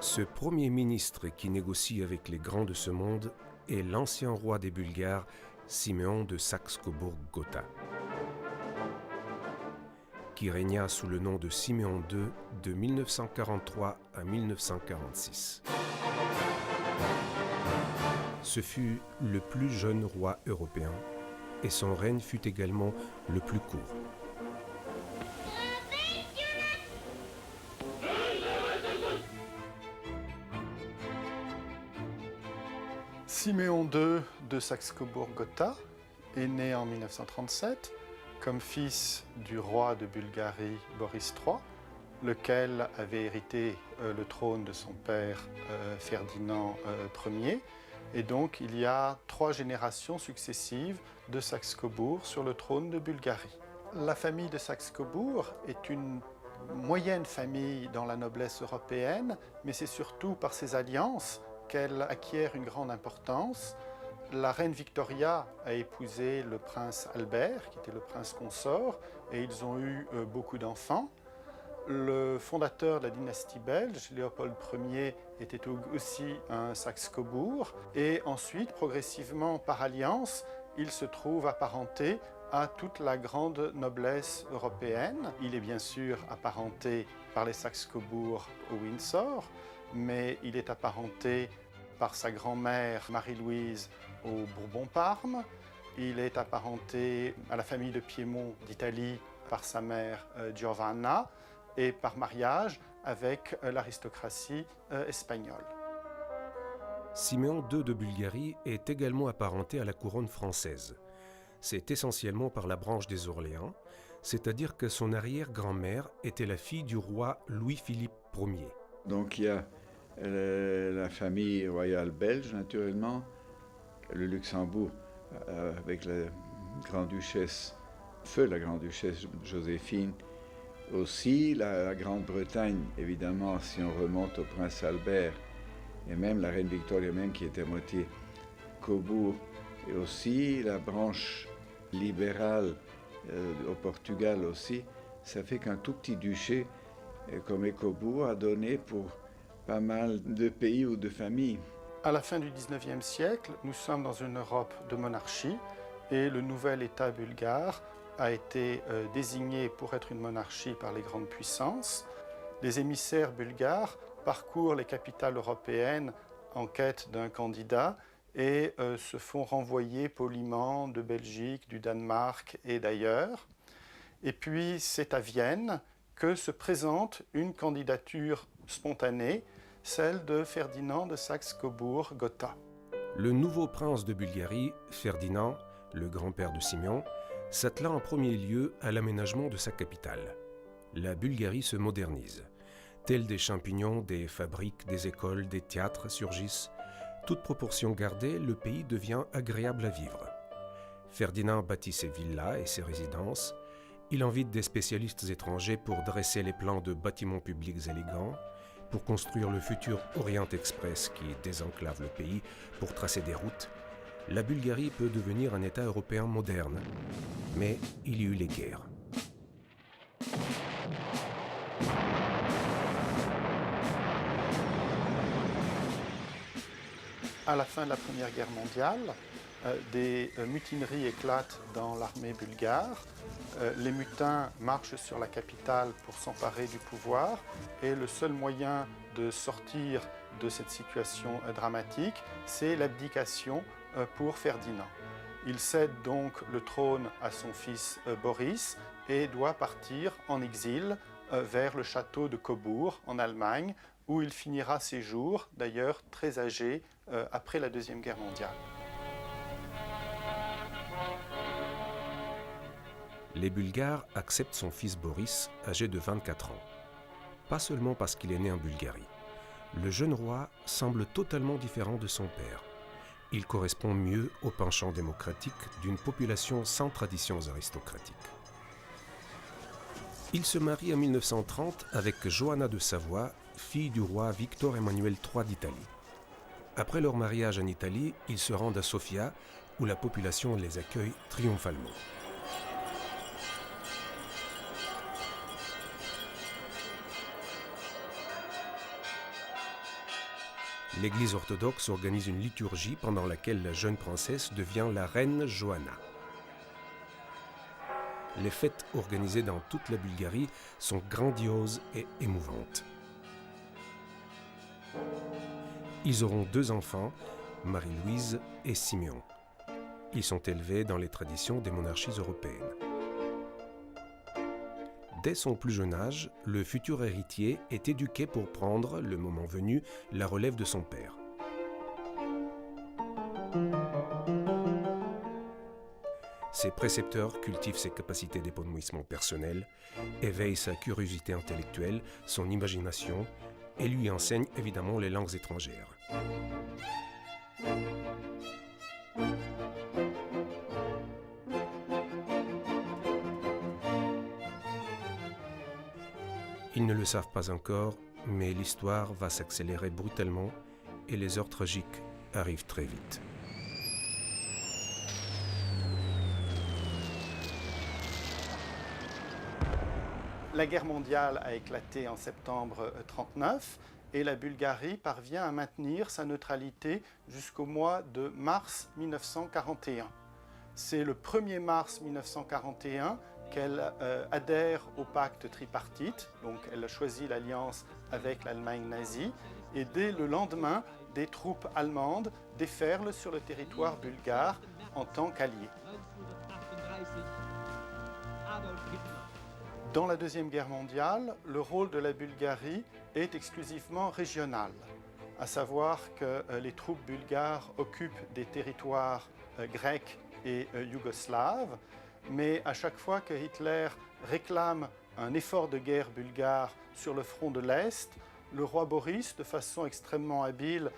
Ce premier ministre qui négocie avec les grands de ce monde est l'ancien roi des Bulgares, Siméon de Saxe-Cobourg-Gotha, qui régna sous le nom de Siméon II de 1943 à 1946. Ce fut le plus jeune roi européen et son règne fut également le plus court. Siméon II de Saxe-Cobourg-Gotha est né en 1937 comme fils du roi de Bulgarie Boris III, lequel avait hérité le trône de son père Ferdinand Ier. Et donc il y a 3 générations successives de Saxe-Cobourg sur le trône de Bulgarie. La famille de Saxe-Cobourg est une moyenne famille dans la noblesse européenne, mais c'est surtout par ses alliances qu'elle acquiert une grande importance. La reine Victoria a épousé le prince Albert, qui était le prince consort, et ils ont eu beaucoup d'enfants. Le fondateur de la dynastie belge, Léopold Ier, était aussi un Saxe-Cobourg. Et ensuite, progressivement, par alliance, il se trouve apparenté à toute la grande noblesse européenne. Il est bien sûr apparenté par les Saxe-Cobourg au Windsor, mais il est apparenté par sa grand-mère Marie-Louise au Bourbon-Parme. Il est apparenté à la famille de Piémont d'Italie par sa mère Giovanna et par mariage avec l'aristocratie espagnole. Siméon II de Bulgarie est également apparenté à la couronne française. C'est essentiellement par la branche des Orléans, c'est-à-dire que son arrière-grand-mère était la fille du roi Louis-Philippe Ier. Donc il y a la famille royale belge, naturellement, le Luxembourg avec la Grande-Duchesse, feu la Grande-Duchesse Joséphine, aussi la Grande-Bretagne, évidemment, si on remonte au prince Albert, et même la reine Victoria même qui était à moitié Cobourg, et aussi la branche libérale au Portugal aussi. Ça fait qu'un tout petit duché comme Cobourg a donné pour pas mal de pays ou de familles. À la fin du XIXe siècle, nous sommes dans une Europe de monarchie et le nouvel État bulgare a été désigné pour être une monarchie par les grandes puissances. Les émissaires bulgares parcourent les capitales européennes en quête d'un candidat et se font renvoyer poliment de Belgique, du Danemark et d'ailleurs. Et puis c'est à Vienne que se présente une candidature spontanée, celle de Ferdinand de Saxe-Cobourg-Gotha. Le nouveau prince de Bulgarie, Ferdinand, le grand-père de Siméon, s'attela en premier lieu à l'aménagement de sa capitale. La Bulgarie se modernise. Tels des champignons, des fabriques, des écoles, des théâtres surgissent. Toute proportion gardée, le pays devient agréable à vivre. Ferdinand bâtit ses villas et ses résidences. Il invite des spécialistes étrangers pour dresser les plans de bâtiments publics élégants, pour construire le futur Orient Express qui désenclave le pays, pour tracer des routes. La Bulgarie peut devenir un État européen moderne, mais il y eut les guerres. À la fin de la Première Guerre mondiale, des mutineries éclatent dans l'armée bulgare. Les mutins marchent sur la capitale pour s'emparer du pouvoir et le seul moyen de sortir de cette situation dramatique, c'est l'abdication pour Ferdinand. Il cède donc le trône à son fils Boris et doit partir en exil vers le château de Cobourg en Allemagne, où il finira ses jours, d'ailleurs très âgé, après la Deuxième Guerre mondiale. Les Bulgares acceptent son fils Boris, âgé de 24 ans. Pas seulement parce qu'il est né en Bulgarie. Le jeune roi semble totalement différent de son père. Il correspond mieux au penchant démocratique d'une population sans traditions aristocratiques. Il se marie en 1930 avec Johanna de Savoie, fille du roi Victor Emmanuel III d'Italie. Après leur mariage en Italie, ils se rendent à Sofia, où la population les accueille triomphalement. l'Église orthodoxe organise une liturgie pendant laquelle la jeune princesse devient la reine Johanna. Les fêtes organisées dans toute la Bulgarie sont grandioses et émouvantes. Ils auront 2 enfants, Marie-Louise et Siméon. Ils sont élevés dans les traditions des monarchies européennes. Dès son plus jeune âge, le futur héritier est éduqué pour prendre, le moment venu, la relève de son père. Ses précepteurs cultivent ses capacités d'épanouissement personnel, éveillent sa curiosité intellectuelle, son imagination et lui enseignent évidemment les langues étrangères. Ils ne le savent pas encore, mais l'histoire va s'accélérer brutalement et les heures tragiques arrivent très vite. La guerre mondiale a éclaté en septembre 1939 et la Bulgarie parvient à maintenir sa neutralité jusqu'au mois de mars 1941. C'est le 1er mars 1941 qu'elle adhère au pacte tripartite, donc elle a choisi l'alliance avec l'Allemagne nazie, et dès le lendemain, des troupes allemandes déferlent sur le territoire bulgare en tant qu'alliés. Dans la Deuxième Guerre mondiale, le rôle de la Bulgarie est exclusivement régional, à savoir que les troupes bulgares occupent des territoires grecs et yougoslaves, mais à chaque fois que Hitler réclame un effort de guerre bulgare sur le front de l'Est, le roi Boris, de façon extrêmement habile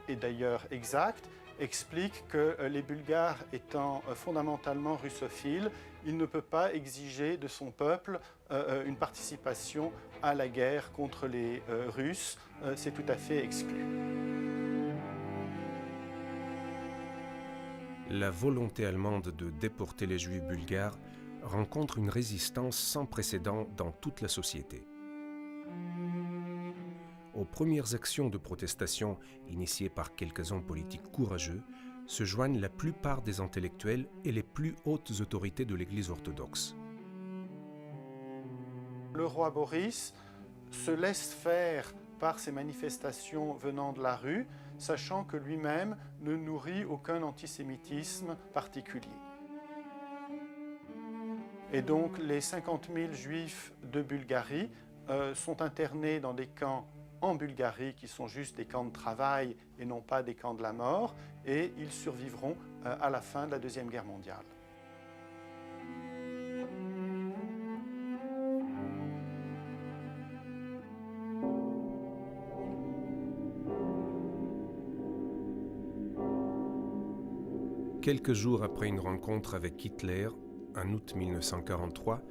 et d'ailleurs exacte, explique que les Bulgares étant fondamentalement russophiles, il ne peut pas exiger de son peuple une participation à la guerre contre les Russes. C'est tout à fait exclu. La volonté allemande de déporter les Juifs bulgares rencontre une résistance sans précédent dans toute la société. Aux premières actions de protestation initiées par quelques hommes politiques courageux se joignent la plupart des intellectuels et les plus hautes autorités de l'Église orthodoxe. Le roi Boris se laisse faire par ces manifestations venant de la rue, sachant que lui-même ne nourrit aucun antisémitisme particulier. Et donc les 50 000 Juifs de Bulgarie sont internés dans des camps en Bulgarie qui sont juste des camps de travail et non pas des camps de la mort, et ils survivront à la fin de la Deuxième Guerre mondiale. Quelques jours après une rencontre avec Hitler, en août 1943,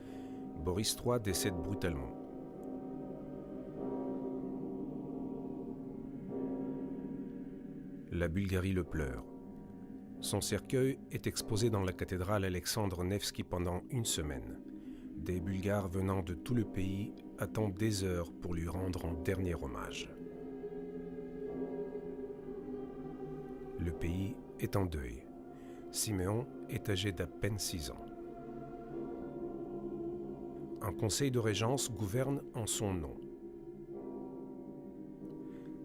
Boris III décède brutalement. La Bulgarie le pleure. Son cercueil est exposé dans la cathédrale Alexandre Nevski pendant une semaine. Des Bulgares venant de tout le pays attendent des heures pour lui rendre un dernier hommage. Le pays est en deuil. Siméon est âgé d'à peine 6 ans. Un conseil de régence gouverne en son nom.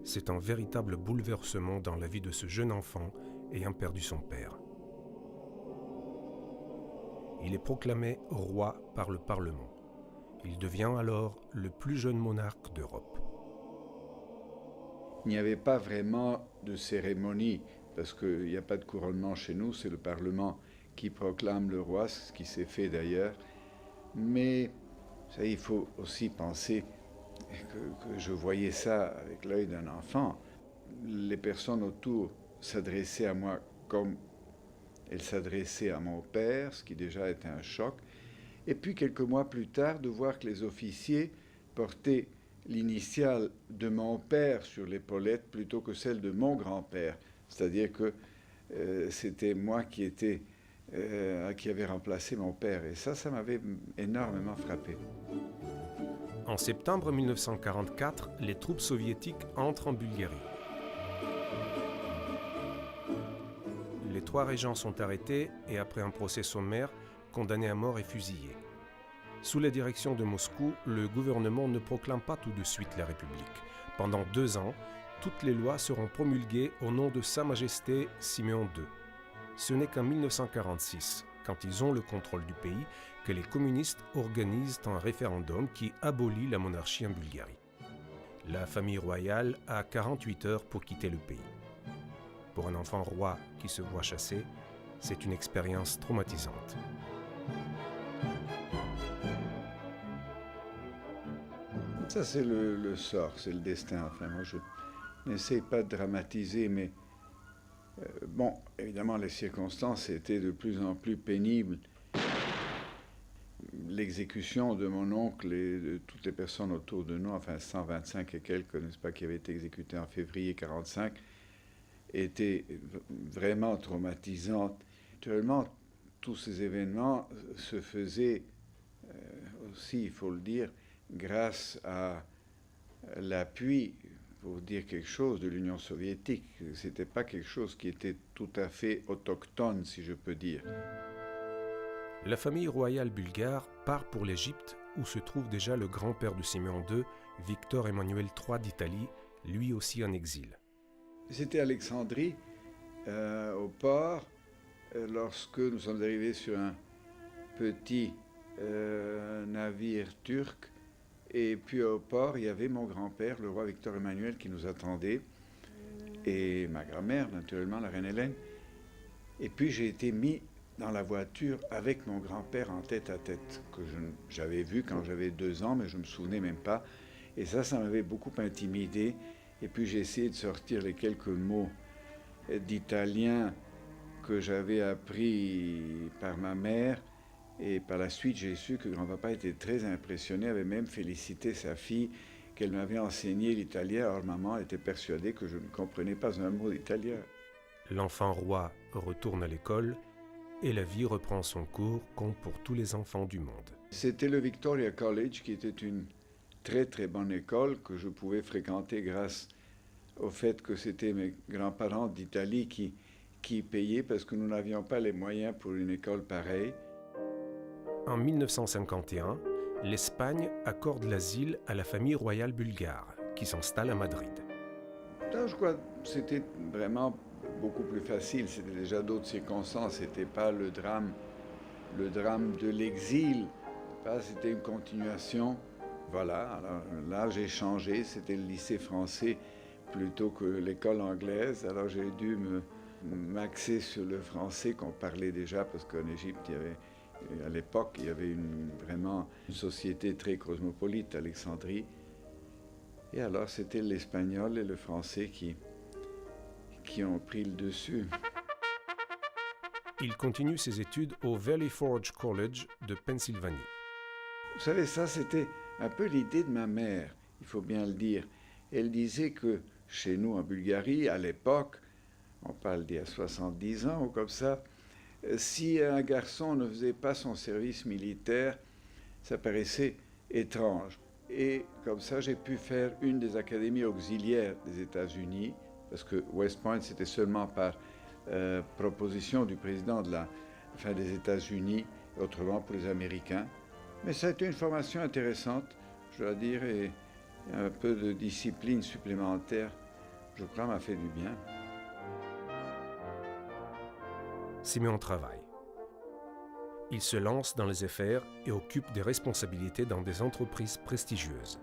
C'est un véritable bouleversement dans la vie de ce jeune enfant ayant perdu son père. Il est proclamé roi par le Parlement. Il devient alors le plus jeune monarque d'Europe. Il n'y avait pas vraiment de cérémonie, parce qu'il n'y a pas de couronnement chez nous, c'est le Parlement qui proclame le roi, ce qui s'est fait d'ailleurs. Mais ça, il faut aussi penser que je voyais ça avec l'œil d'un enfant. Les personnes autour s'adressaient à moi comme elles s'adressaient à mon père, ce qui déjà était un choc. Et puis quelques mois plus tard, de voir que les officiers portaient l'initiale de mon père sur l'épaulette plutôt que celle de mon grand-père. C'est-à-dire que c'était moi qui avait remplacé mon père. Et ça m'avait énormément frappé. En septembre 1944, les troupes soviétiques entrent en Bulgarie. Les 3 régents sont arrêtés et après un procès sommaire, condamnés à mort et fusillés. Sous la direction de Moscou, le gouvernement ne proclame pas tout de suite la République. Pendant 2 ans, toutes les lois seront promulguées au nom de Sa Majesté Siméon II. Ce n'est qu'en 1946, quand ils ont le contrôle du pays, que les communistes organisent un référendum qui abolit la monarchie en Bulgarie. La famille royale a 48 heures pour quitter le pays. Pour un enfant roi qui se voit chasser, c'est une expérience traumatisante. Ça, c'est le sort, c'est le destin. Enfin, moi, je n'essaie pas de dramatiser, mais bon, évidemment, les circonstances étaient de plus en plus pénibles. L'exécution de mon oncle et de toutes les personnes autour de nous, enfin 125 et quelques, n'est-ce pas, qui avaient été exécutés en février 1945, était vraiment traumatisante. Naturellement, tous ces événements se faisaient aussi, il faut le dire, grâce à l'appui, pour dire quelque chose, de l'Union soviétique. Ce n'était pas quelque chose qui était tout à fait autochtone, si je peux dire. La famille royale bulgare part pour l'Égypte, où se trouve déjà le grand-père de Siméon II, Victor Emmanuel III d'Italie, lui aussi en exil. C'était à Alexandrie, au port, lorsque nous sommes arrivés sur un petit navire turc. Et puis au port, il y avait mon grand-père, le roi Victor Emmanuel, qui nous attendait, et ma grand-mère, naturellement, la reine Hélène. Et puis j'ai été mis dans la voiture avec mon grand-père en tête à tête, que j'avais vu quand j'avais 2 ans, mais je ne me souvenais même pas. Et ça m'avait beaucoup intimidé. Et puis j'ai essayé de sortir les quelques mots d'italien que j'avais appris par ma mère. Et par la suite, j'ai su que grand-papa était très impressionné, avait même félicité sa fille qu'elle m'avait enseigné l'italien. Alors maman était persuadée que je ne comprenais pas un mot d'italien. L'enfant roi retourne à l'école et la vie reprend son cours comme pour tous les enfants du monde. C'était le Victoria College qui était une très très bonne école que je pouvais fréquenter grâce au fait que c'était mes grands-parents d'Italie qui payaient parce que nous n'avions pas les moyens pour une école pareille. En 1951, l'Espagne accorde l'asile à la famille royale bulgare, qui s'installe à Madrid. Là, je crois que c'était vraiment beaucoup plus facile. C'était déjà d'autres circonstances. C'était pas le drame de l'exil. C'était une continuation. Voilà. Alors là, j'ai changé. C'était le lycée français plutôt que l'école anglaise. Alors j'ai dû m'axer sur le français qu'on parlait déjà parce qu'en Égypte, à l'époque, il y avait vraiment une société très cosmopolite, Alexandrie. Et alors, c'était l'espagnol et le français qui ont pris le dessus. Il continue ses études au Valley Forge College de Pennsylvanie. Vous savez, ça, c'était un peu l'idée de ma mère, il faut bien le dire. Elle disait que chez nous, en Bulgarie, à l'époque, on parle d'il y a 70 ans ou comme ça, si un garçon ne faisait pas son service militaire, ça paraissait étrange. Et comme ça, j'ai pu faire une des académies auxiliaires des États-Unis, parce que West Point, c'était seulement par proposition du président des États-Unis, autrement pour les Américains. Mais ça a été une formation intéressante, je dois dire, et un peu de discipline supplémentaire, je crois, m'a fait du bien. Siméon travaille. Il se lance dans les affaires et occupe des responsabilités dans des entreprises prestigieuses.